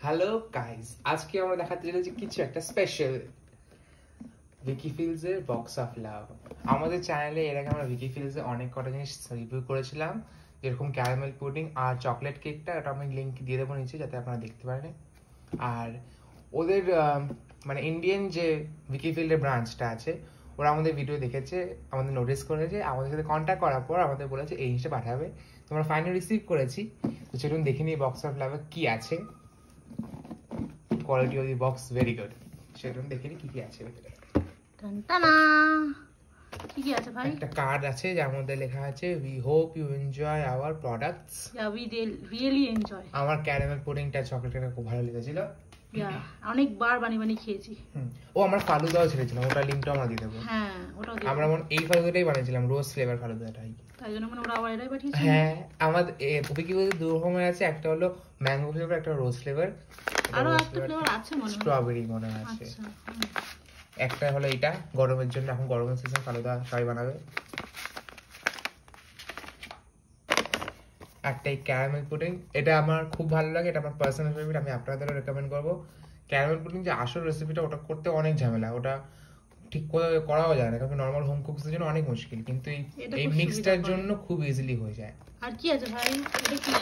Hello guys, আজকে আমরা দেখাতে চলেছি কিছু একটা স্পেশাল উইকিফিল্ডস এর বক্স অফ লাভ। আমাদের চ্যানেলে এর আগে আমরা উইকিফিল্ডস এর অনেক কটা জিনিস রিভিউ করেছিলাম, যেরকম ক্যারামেল পুডিং আর চকলেট কেকটা। এটা আমি লিংক দিয়ে দেবো নিচে যাতে আপনারা দেখতে পারেন। আর ওদের মানে ইন্ডিয়ান যে উইকিফিল্ডের ব্রাঞ্চটা আছে, ওরা আমাদের ভিডিও দেখেছে, আমাদের নোটিস করেছে, আমাদের সাথে কন্ট্যাক্ট করার পর আমাদের বলেছে এই জিনিসটা পাঠাবে। তোমরা ফাইনালি রিসিভ করেছি, তো চলুন দেখে নিই বক্স অফ লাভে কি আছে। Quality of the box very good. সেটা দেখে নিই কি কি আছে ভিতরে। টানটানা কি কি আছে ভাই? একটা কার্ড আছে যার মধ্যে লেখা আছে we hope you enjoy our products. Yeah we really enjoy. আমার ক্যারামেল পুডিংটা চকলেটটা খুব ভালো লেগেছিল। ইয়া অনেকবার বানিয়ে খেয়েছি। ও আমরা ফালুদাও ছেড়েছিলাম, ওটা লিংকটা আমরা দিয়ে দেবো। হ্যাঁ ওটাও দিয়ে আমরা এই ফালুদাটাই বানিয়েছিলাম, রোজ ফ্লেভার ফালুদাটাই। তাই জন্য মানে ওরা আবার এটাই পাঠিয়েছে। হ্যাঁ আমাদের কি বলতে দু রকমের আছে, একটা হলো ম্যাঙ্গো ফ্লেভার, একটা রোজ ফ্লেভার, আরো একটা ফ্লেভার আছে মনে হয়, স্ট্রবেরি মনে হয় আছে। আচ্ছা একটা হলো এটা গরমের জন্য, এখন গরমের সিজন, ফালুদা সবাই বানাবে। একটা এই ক্যারামেল পুডিং, এটা আমার খুব ভালো লাগে, এটা আমার পার্সোনাল ফেভারিট, আমি আপনাদেরও রেকমেন্ড করবো। ক্যারামেল পুডিং যে আসল রেসিপিটা, ওটা করতে অনেক ঝামেলা, ওটা ঠিক করে করাও যায় না, কারণ নর্মাল হোম কুকসের জন্য অনেক মুশকিল, কিন্তু এই মিক্সটার জন্য খুব ইজিলি হয়ে যায়। আর কি আছে ভাই? এটা কি?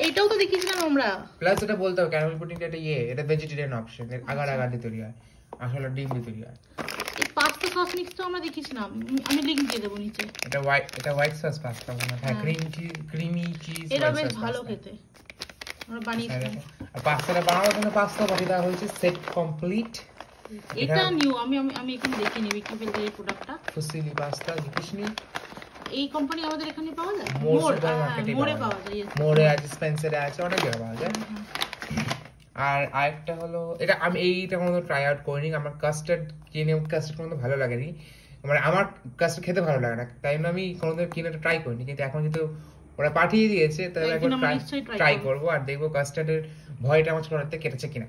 এটাও তো দেখিয়েছিলাম আমরা। প্লাস এটা বলতে হবে ক্যারামেল পুডিংটা এটা ভেজিটেরিয়ান অপশন, এর আগার দিয়ে তৈরি হয়, আসলে ডিম দিয়ে তৈরি হয়। এই পাস্তা সস মিক্সটা আমরা দেখিয়েছিলাম, আমি লিংক দিয়ে দেব নিচে। এটা হোয়াইট সস পাস্তা মনে হয়, হ্যাঁ ক্রিমি চিজ, এটা বেশ ভালো খেতে, আমরা বানিয়েছিলাম। আর পাস্তাটা বানানোর জন্য পাস্তা পাঠিয়ে দেওয়া হয়েছে, সেট কমপ্লিট। এটা নিউ, আমি এখানে দেখিনি উইকিফিল্ড এর প্রোডাক্টটা। ফুসিলি পাস্তা দেখিসনি? এই কোম্পানি আমাদের এখানে পাওয়া যায়, মোড়ে পাওয়া যায়, মোড়ে আছে, স্পেন্সারে আছে, অনেক জায়গায় পাওয়া যায়। আর আরেকটা হলো এটা, আমি এইটা কোনো ট্রাই আউট করিনি, আমার কাস্টার্ড কিনে কাস্টার্ড কোনো ভালো লাগেনি, মানে আমার কাস্টার্ড খেতে ভালো লাগে না, তাই জন্য আমি কোনোদিন কিনে ট্রাই করিনি। কিন্তু এখন যেহেতু ওরা পাঠিয়ে দিয়েছে, তাহলে একবার ট্রাই করবো আর দেখবো কাস্টার্ডের ভয়টা আমার ছোট থেকে কেটেছে কিনা।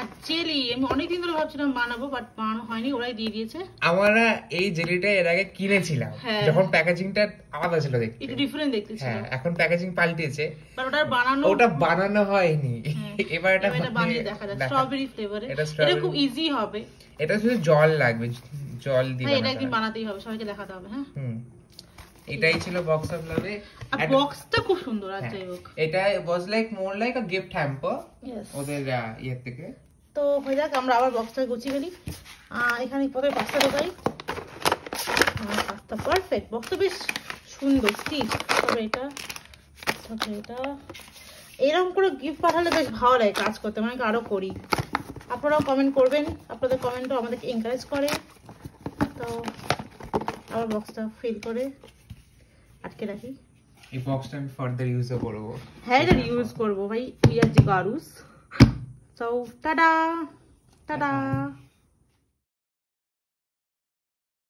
আর জেলি আমি অনেকদিন ধরে ভাবছিলাম বানাবো, বাট বানানো হয়নি, ওরাই দিয়ে দিয়েছে। আমরা এই জেলিটা এর আগে কিনেছিলাম, যখন প্যাকেজিংটা আলাদা ছিল দেখতে, একটু ডিফারেন্ট দেখতে ছিল। হ্যাঁ এখন প্যাকেজিং পাল্টিয়েছে, বাট ওটা বানানো হয়নি। এবার এটা বানিয়ে দেখা যাচ্ছে স্ট্রবেরি ফ্লেভারে, এটা খুব ইজি হবে। এটা শুধু জল লাগবে, জল দিয়ে এটা একদিন বানাতেই হবে, সবাইকে দেখাতে হবে। হ্যাঁ এটাই ছিল বক্স অফ লাভে। আর বক্সটা খুব সুন্দর আছে। এটা was like more like a gift hamper ওদের ইয়ে থেকে। তো হয়ে যাক, আমরা আবার বক্সটা গুছিয়ে ফেলি। এখানে প্রথমে পাস্তা ঢোকাই। পাস্তা পারফেক্ট, বক্সটা বেশ সুন্দর স্টিচ। তবে এটা এরকম করে গিফট পাঠালে বেশ ভালো লাগে কাজ করতে, মানে আরো করি। আপনারাও কমেন্ট করবেন, আপনাদের কমেন্টও আমাদেরকে এনকারেজ করে। তো আবার বক্সটা ফিল করে আটকে রাখি। এই বক্সটা আমি ফার্দার ইউজও করব। হ্যাঁ এটা ইউজ করব ভাই, উই আর জি গারুস। So tata tata.